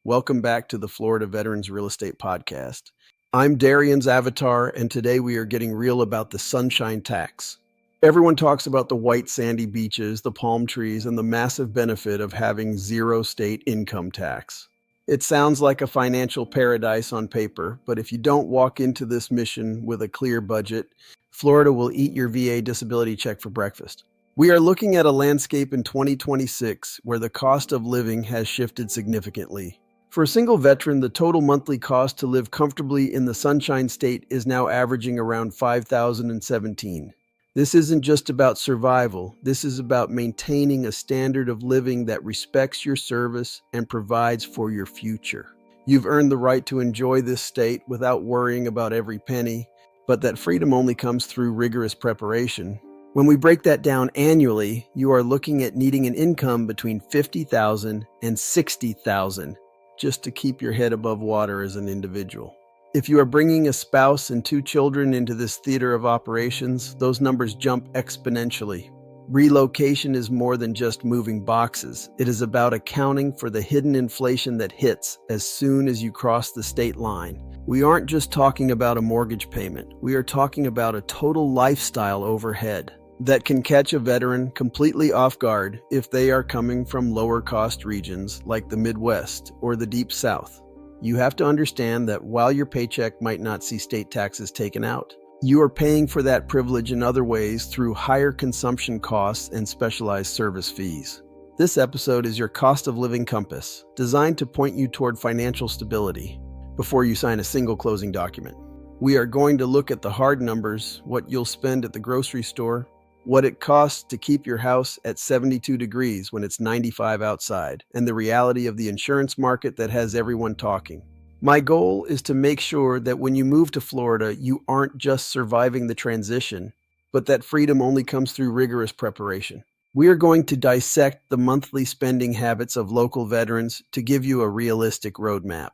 Welcome back to the Florida Veterans Real Estate Podcast. I'm Darian's avatar, and today we are getting real about the sunshine tax. Everyone talks about the white sandy beaches, the palm trees, and the massive benefit of having zero state income tax. It sounds like a financial paradise on paper, but if you don't walk into this mission with a clear budget, Florida will eat your VA disability check for breakfast. We are looking at a landscape in 2026 where the cost of living has shifted significantly. For a single veteran, the total monthly cost to live comfortably in the Sunshine State is now averaging around $5,017. This isn't just about survival. This is about maintaining a standard of living that respects your service and provides for your future. You've earned the right to enjoy this state without worrying about every penny, but that freedom only comes through rigorous preparation. When we break that down annually, you are looking at needing an income between $50,000 and $60,000 just to keep your head above water as an individual. If you are bringing a spouse and 2 children into this theater of operations, those numbers jump exponentially. Relocation is more than just moving boxes. It is about accounting for the hidden inflation that hits as soon as you cross the state line. We aren't just talking about a mortgage payment. We are talking about a total lifestyle overhead that can catch a veteran completely off guard if they are coming from lower cost regions like the Midwest or the Deep South. You have to understand that while your paycheck might not see state taxes taken out, you are paying for that privilege in other ways through higher consumption costs and specialized service fees. This episode is your cost of living compass, designed to point you toward financial stability before you sign a single closing document. We are going to look at the hard numbers, what you'll spend at the grocery store, what it costs to keep your house at 72 degrees when it's 95 outside, and the reality of the insurance market that has everyone talking. My goal is to make sure that when you move to Florida, you aren't just surviving the transition, but that freedom only comes through rigorous preparation. We are going to dissect the monthly spending habits of local veterans to give you a realistic roadmap.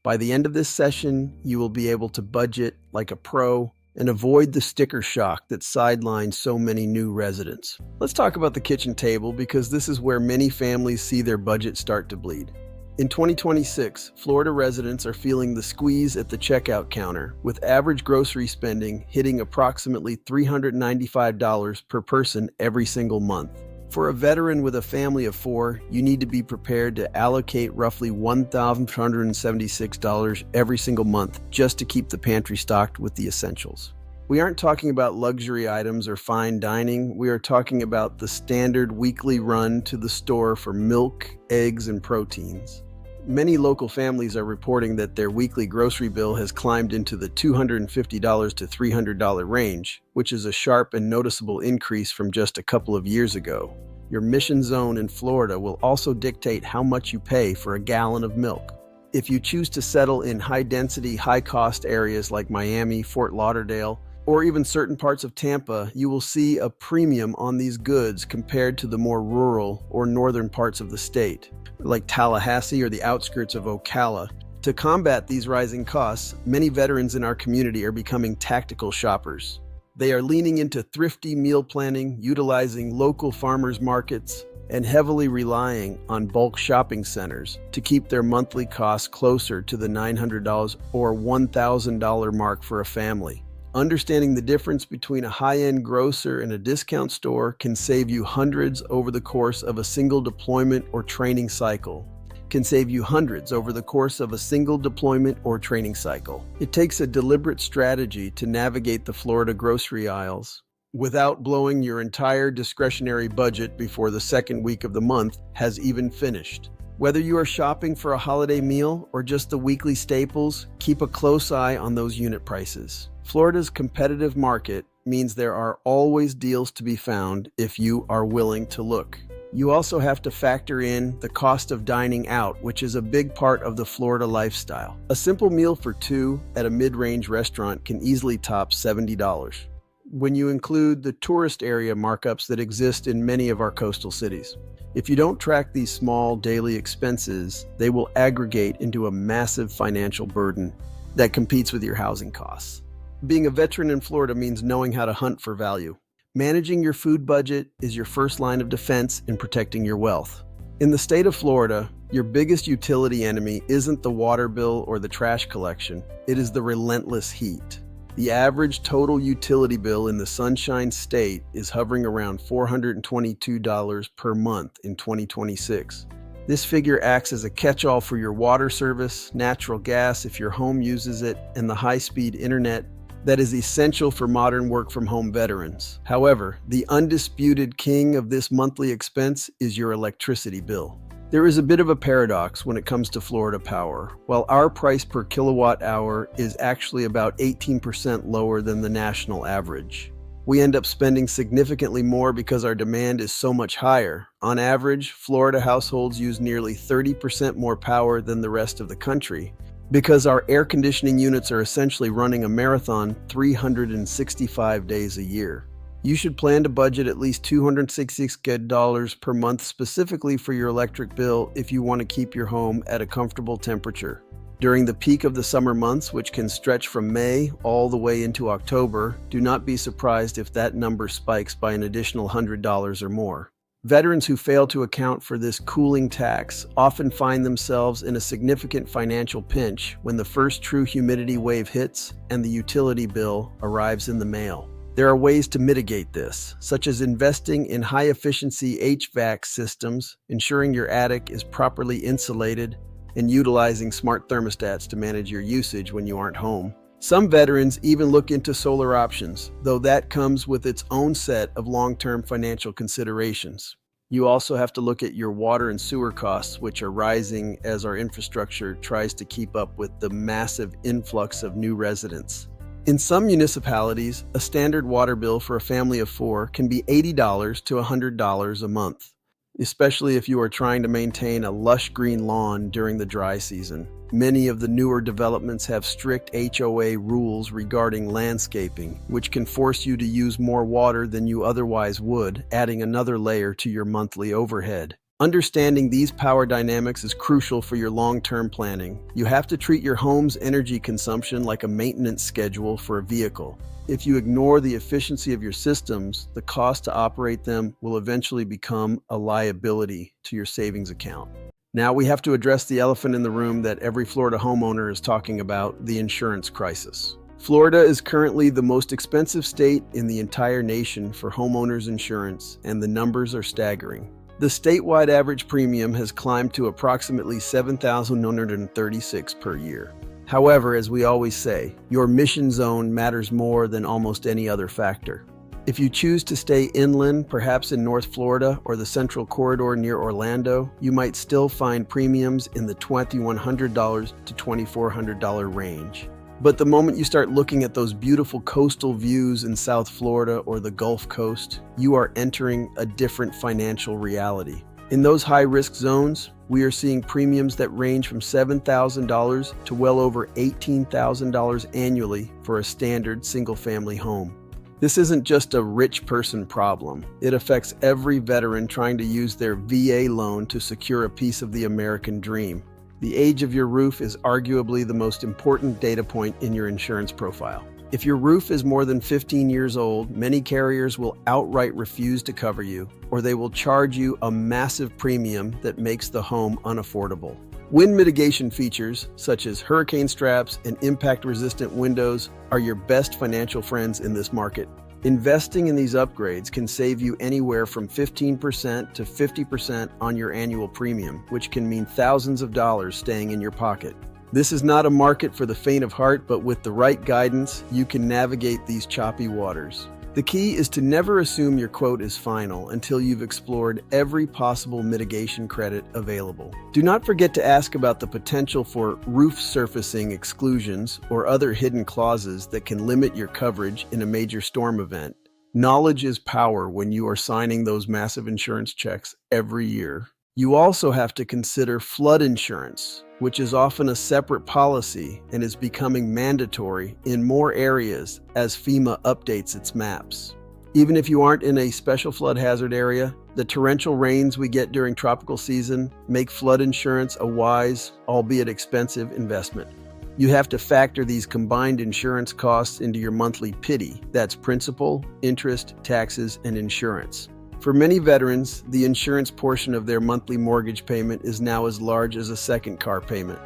By the end of this session, you will be able to budget like a pro and avoid the sticker shock that sidelines so many new residents. Let's talk about the kitchen table because this is where many families see their budget start to bleed. In 2026, Florida residents are feeling the squeeze at the checkout counter, with average grocery spending hitting approximately $395 per person every single month. For a veteran with a family of 4, you need to be prepared to allocate roughly $1,276 every single month just to keep the pantry stocked with the essentials. We aren't talking about luxury items or fine dining. We are talking about the standard weekly run to the store for milk, eggs, and proteins. Many local families are reporting that their weekly grocery bill has climbed into the $250 to $300 range, which is a sharp and noticeable increase from just a couple of years ago. Your mission zone in Florida will also dictate how much you pay for a gallon of milk. If you choose to settle in high-density, high-cost areas like Miami, Fort Lauderdale, or even certain parts of Tampa, you will see a premium on these goods compared to the more rural or northern parts of the state, like Tallahassee or the outskirts of Ocala. To combat these rising costs, many veterans in our community are becoming tactical shoppers. They are leaning into thrifty meal planning, utilizing local farmers markets, and heavily relying on bulk shopping centers to keep their monthly costs closer to the $900 or $1,000 mark for a family. Understanding the difference between a high-end grocer and a discount store can save you hundreds over the course of a single deployment or training cycle. It takes a deliberate strategy to navigate the Florida grocery aisles without blowing your entire discretionary budget before the second week of the month has even finished. Whether you are shopping for a holiday meal or just the weekly staples, keep a close eye on those unit prices. Florida's competitive market means there are always deals to be found if you are willing to look. You also have to factor in the cost of dining out, which is a big part of the Florida lifestyle. A simple meal for 2 at a mid-range restaurant can easily top $70 when you include the tourist area markups that exist in many of our coastal cities. If you don't track these small daily expenses, they will aggregate into a massive financial burden that competes with your housing costs. Being a veteran in Florida means knowing how to hunt for value. Managing your food budget is your first line of defense in protecting your wealth. In the state of Florida, your biggest utility enemy isn't the water bill or the trash collection, it is the relentless heat. The average total utility bill in the Sunshine State is hovering around $422 per month in 2026. This figure acts as a catch-all for your water service, natural gas if your home uses it, and the high-speed internet that is essential for modern work-from-home veterans. However, the undisputed king of this monthly expense is your electricity bill. There is a bit of a paradox when it comes to Florida power. While our price per kilowatt hour is actually about 18% lower than the national average, we end up spending significantly more because our demand is so much higher. On average, Florida households use nearly 30% more power than the rest of the country because our air conditioning units are essentially running a marathon 365 days a year. You should plan to budget at least $266 per month specifically for your electric bill if you want to keep your home at a comfortable temperature. During the peak of the summer months, which can stretch from May all the way into October, do not be surprised if that number spikes by an additional $100 or more. Veterans who fail to account for this cooling tax often find themselves in a significant financial pinch when the first true humidity wave hits and the utility bill arrives in the mail. There are ways to mitigate this, such as investing in high-efficiency HVAC systems, ensuring your attic is properly insulated, and utilizing smart thermostats to manage your usage when you aren't home. Some veterans even look into solar options, though that comes with its own set of long-term financial considerations. You also have to look at your water and sewer costs, which are rising as our infrastructure tries to keep up with the massive influx of new residents. In some municipalities, a standard water bill for a family of 4 can be $80 to $100 a month, especially if you are trying to maintain a lush green lawn during the dry season. Many of the newer developments have strict HOA rules regarding landscaping, which can force you to use more water than you otherwise would, adding another layer to your monthly overhead. Understanding these power dynamics is crucial for your long-term planning. You have to treat your home's energy consumption like a maintenance schedule for a vehicle. If you ignore the efficiency of your systems, the cost to operate them will eventually become a liability to your savings account. Now we have to address the elephant in the room that every Florida homeowner is talking about, the insurance crisis. Florida is currently the most expensive state in the entire nation for homeowners insurance, and the numbers are staggering. The statewide average premium has climbed to approximately $7,936 per year. However, as we always say, your mission zone matters more than almost any other factor. If you choose to stay inland, perhaps in North Florida or the Central Corridor near Orlando, you might still find premiums in the $2,100 to $2,400 range. But the moment you start looking at those beautiful coastal views in South Florida or the Gulf Coast, you are entering a different financial reality. In those high-risk zones, we are seeing premiums that range from $7,000 to well over $18,000 annually for a standard single-family home. This isn't just a rich person problem. It affects every veteran trying to use their VA loan to secure a piece of the American dream. The age of your roof is arguably the most important data point in your insurance profile. If your roof is more than 15 years old, many carriers will outright refuse to cover you, or they will charge you a massive premium that makes the home unaffordable. Wind mitigation features, such as hurricane straps and impact-resistant windows, are your best financial friends in this market. Investing in these upgrades can save you anywhere from 15% to 50% on your annual premium, which can mean thousands of dollars staying in your pocket. This is not a market for the faint of heart, but with the right guidance, you can navigate these choppy waters. The key is to never assume your quote is final until you've explored every possible mitigation credit available. Do not forget to ask about the potential for roof surfacing exclusions or other hidden clauses that can limit your coverage in a major storm event. Knowledge is power when you are signing those massive insurance checks every year. You also have to consider flood insurance, which is often a separate policy and is becoming mandatory in more areas as FEMA updates its maps. Even if you aren't in a special flood hazard area, the torrential rains we get during tropical season make flood insurance a wise, albeit expensive, investment. You have to factor these combined insurance costs into your monthly PITI. That's principal, interest, taxes, and insurance. For many veterans, the insurance portion of their monthly mortgage payment is now as large as a second car payment.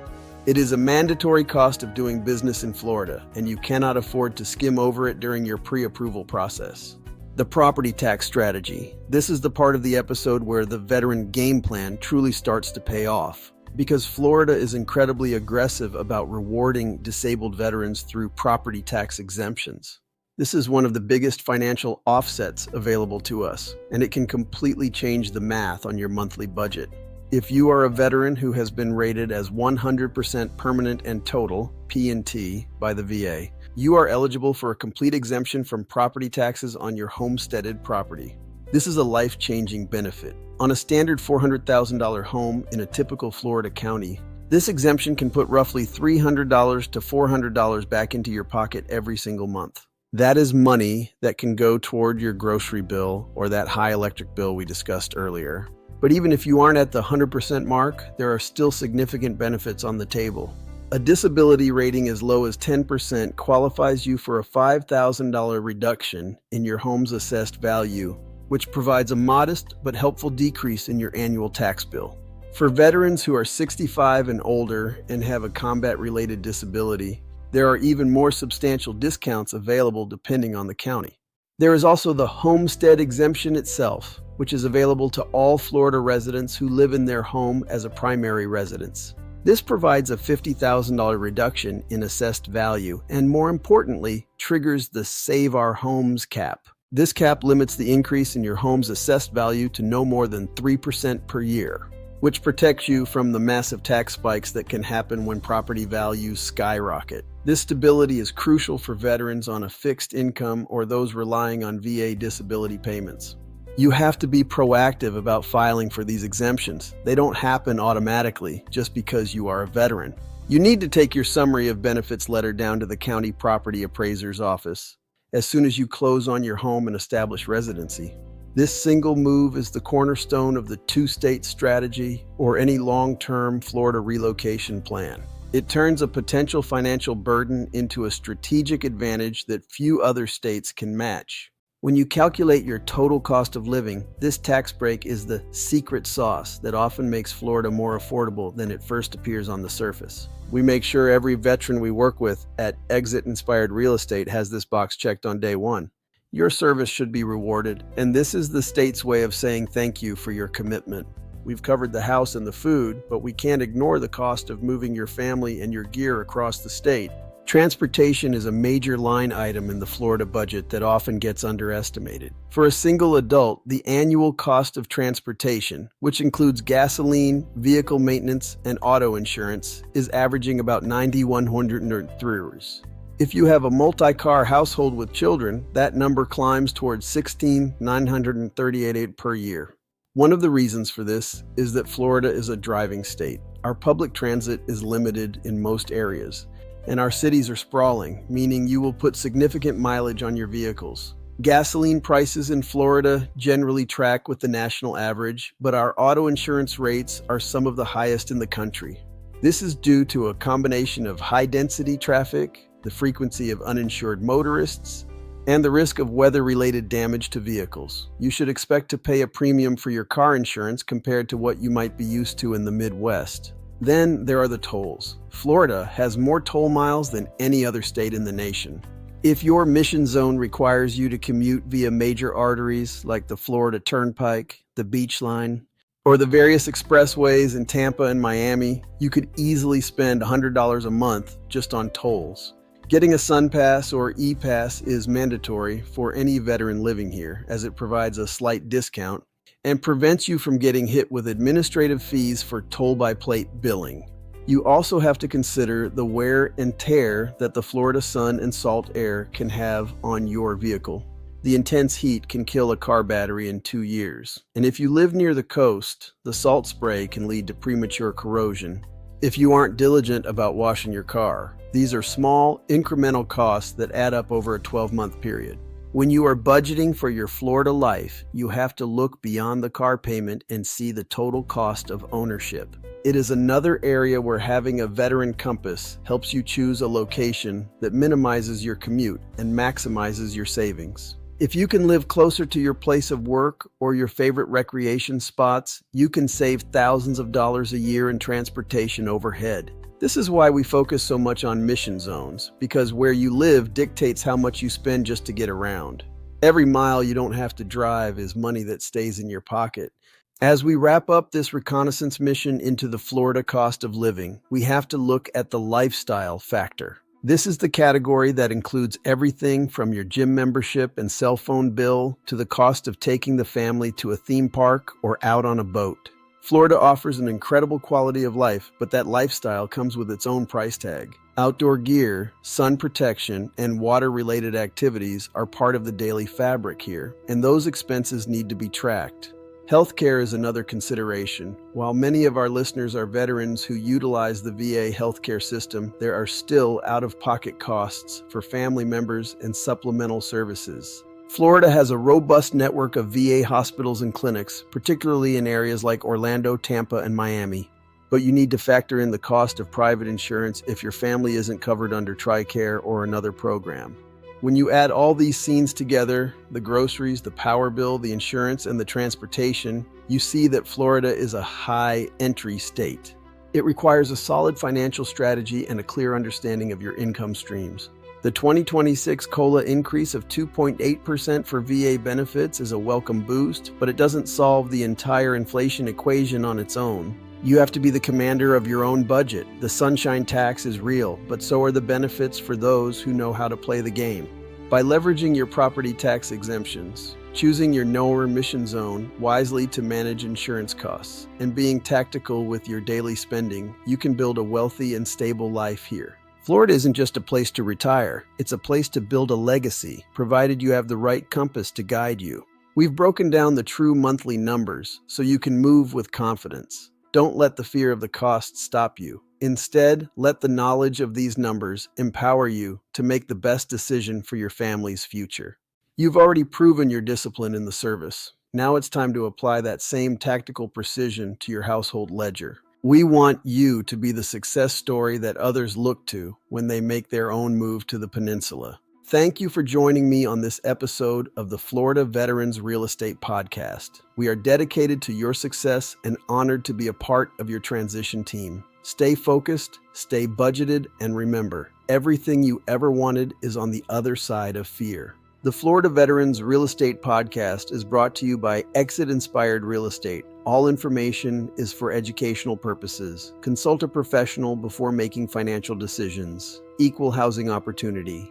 It is a mandatory cost of doing business in Florida, and you cannot afford to skim over it during your pre-approval process. The property tax strategy. This is the part of the episode where the veteran game plan truly starts to pay off, because Florida is incredibly aggressive about rewarding disabled veterans through property tax exemptions. This is one of the biggest financial offsets available to us, and it can completely change the math on your monthly budget. If you are a veteran who has been rated as 100% permanent and total, P&T, by the VA, you are eligible for a complete exemption from property taxes on your homesteaded property. This is a life-changing benefit. On a standard $400,000 home in a typical Florida county, this exemption can put roughly $300 to $400 back into your pocket every single month. That is money that can go toward your grocery bill or that high electric bill we discussed earlier. But even if you aren't at the 100% mark, there are still significant benefits on the table. A disability rating as low as 10% qualifies you for a $5,000 reduction in your home's assessed value, which provides a modest but helpful decrease in your annual tax bill. For veterans who are 65 and older and have a combat-related disability, there are even more substantial discounts available depending on the county. There is also the homestead exemption itself, which is available to all Florida residents who live in their home as a primary residence. This provides a $50,000 reduction in assessed value and, more importantly, triggers the Save Our Homes cap. This cap limits the increase in your home's assessed value to no more than 3% per year, which protects you from the massive tax spikes that can happen when property values skyrocket. This stability is crucial for veterans on a fixed income or those relying on VA disability payments. You have to be proactive about filing for these exemptions. They don't happen automatically just because you are a veteran. You need to take your summary of benefits letter down to the county property appraiser's office as soon as you close on your home and establish residency. This single move is the cornerstone of the two-state strategy or any long-term Florida relocation plan. It turns a potential financial burden into a strategic advantage that few other states can match. When you calculate your total cost of living, this tax break is the secret sauce that often makes Florida more affordable than it first appears on the surface. We make sure every veteran we work with at Exit Inspired Real Estate has this box checked on day one. Your service should be rewarded, and this is the state's way of saying thank you for your commitment. We've covered the house and the food, but we can't ignore the cost of moving your family and your gear across the state. Transportation is a major line item in the Florida budget that often gets underestimated. For a single adult, the annual cost of transportation, which includes gasoline, vehicle maintenance, and auto insurance, is averaging about $9,103. If you have a multi-car household with children, that number climbs towards $16,938 per year. One of the reasons for this is that Florida is a driving state. Our public transit is limited in most areas, and our cities are sprawling, meaning you will put significant mileage on your vehicles. Gasoline prices in Florida generally track with the national average, but our auto insurance rates are some of the highest in the country. This is due to a combination of high-density traffic, the frequency of uninsured motorists, and the risk of weather-related damage to vehicles. You should expect to pay a premium for your car insurance compared to what you might be used to in the Midwest. Then there are the tolls. Florida has more toll miles than any other state in the nation. If your mission zone requires you to commute via major arteries like the Florida Turnpike, the Beach Line, or the various expressways in Tampa and Miami, you could easily spend $100 a month just on tolls. Getting a SunPass or E-Pass is mandatory for any veteran living here, as it provides a slight discount and prevents you from getting hit with administrative fees for toll-by-plate billing. You also have to consider the wear and tear that the Florida sun and salt air can have on your vehicle. The intense heat can kill a car battery in 2 years. And if you live near the coast, the salt spray can lead to premature corrosion if you aren't diligent about washing your car. These are small, incremental costs that add up over a 12-month period. When you are budgeting for your Florida life, you have to look beyond the car payment and see the total cost of ownership. It is another area where having a veteran compass helps you choose a location that minimizes your commute and maximizes your savings. If you can live closer to your place of work or your favorite recreation spots, you can save thousands of dollars a year in transportation overhead. This is why we focus so much on mission zones, because where you live dictates how much you spend just to get around. Every mile you don't have to drive is money that stays in your pocket. As we wrap up this reconnaissance mission into the Florida cost of living, we have to look at the lifestyle factor. This is the category that includes everything from your gym membership and cell phone bill to the cost of taking the family to a theme park or out on a boat. Florida offers an incredible quality of life, but that lifestyle comes with its own price tag. Outdoor gear, sun protection, and water-related activities are part of the daily fabric here, and those expenses need to be tracked. Healthcare is another consideration. While many of our listeners are veterans who utilize the VA healthcare system, there are still out-of-pocket costs for family members and supplemental services. Florida has a robust network of VA hospitals and clinics, particularly in areas like Orlando, Tampa, and Miami. But you need to factor in the cost of private insurance if your family isn't covered under TRICARE or another program. When you add all these scenes together, the groceries, the power bill, the insurance, and the transportation, you see that Florida is a high entry state. It requires a solid financial strategy and a clear understanding of your income streams. The 2026 COLA increase of 2.8% for VA benefits is a welcome boost, but it doesn't solve the entire inflation equation on its own. You have to be the commander of your own budget. The sunshine tax is real, but so are the benefits for those who know how to play the game. By leveraging your property tax exemptions, choosing your no emission zone wisely to manage insurance costs, and being tactical with your daily spending, you can build a wealthy and stable life here. Florida isn't just a place to retire, it's a place to build a legacy, provided you have the right compass to guide you. We've broken down the true monthly numbers so you can move with confidence. Don't let the fear of the cost stop you. Instead, let the knowledge of these numbers empower you to make the best decision for your family's future. You've already proven your discipline in the service. Now it's time to apply that same tactical precision to your household ledger. We want you to be the success story that others look to when they make their own move to the peninsula. Thank you for joining me on this episode of the Florida Veterans Real Estate Podcast. We are dedicated to your success and honored to be a part of your transition team. Stay focused, stay budgeted, and remember, everything you ever wanted is on the other side of fear. The Florida Veterans Real Estate Podcast is brought to you by Exit Inspired Real Estate. All information is for educational purposes. Consult a professional before making financial decisions. Equal housing opportunity.